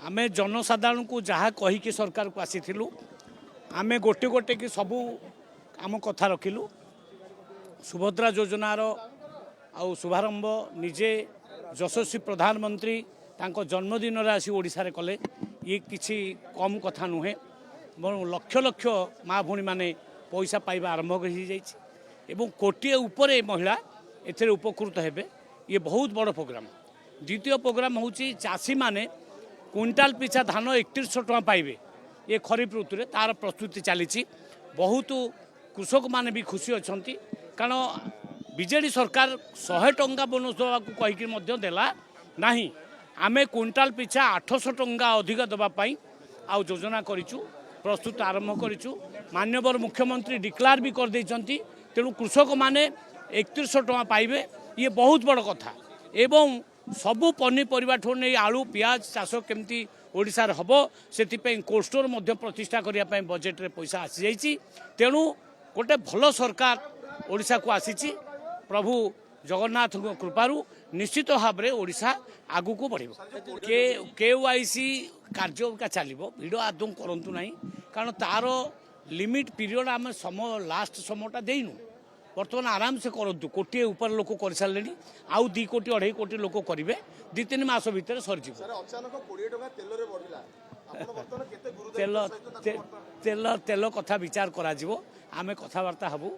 आमे जनसाधारण को जहाँ कहीकि सरकार को आसीलु आमे गोटे गोटे कि सबू आम कथा रखिलु सुभद्रा योजनार आउ शुभारंभ निजे यशस्वी प्रधानमंत्री तांको जन्मदिन आसी ओडिशा रे कले ये किसी कम कथा नुहे लक्ष लक्ष माँ भूणी माने पैसा पाइबा आरंभ हो एवं कोटिए उपरे महिला एथे उपकृत हेबे ये बहुत बड़ प्रोग्राम। द्वितीय प्रोग्राम होची चाषी माने क्विंटाल पिछा धान 3100 टका पाइबे ये खरीफ ऋतु रे तार प्रस्तुति चली बहुत कृषक माने भी खुशी अछंती कारण बीजेडी सरकार 100 टंका बोनस देवा कहीकि मध्य देला नाही आमे क्विंटाल पिछा 800 टंका अधिक देवाई आउ योजना करिचु प्रस्तुत आरंभ करिचु माननीय मुख्यमंत्री डिक्लेयर भी कर देइचंती तेणु कृषक माने 3100 टका पाइबे ये बहुत बड़ कथा एवं सबु पनीपरिया ठू नहीं आलू पियाज चाष केमती ओडिशार हम से कोल्ड स्टोर मध्य प्रतिष्ठा करने बजेट रे पैसा आसी जाइए तेणु गोटे भल सरकार ओडिशा को आसी प्रभु जगन्नाथ कृपारू निश्चित भाव में ओडिशा आगु को बढ़ KYC कार्य चलो भिड़ आदौ करूँ ना कारण तार लिमिट पीरियड आम समय लास्ट समयटा देनु बर्तमान आराम से करूँ कोटी ऊपर लोक कर सारे आउ 2 कोटी 2.5 कोटी लोक करेंगे 2-3 मास भितर सरी तेल तेल तेल कथा विचार करा आमे कथबार्ता हबू।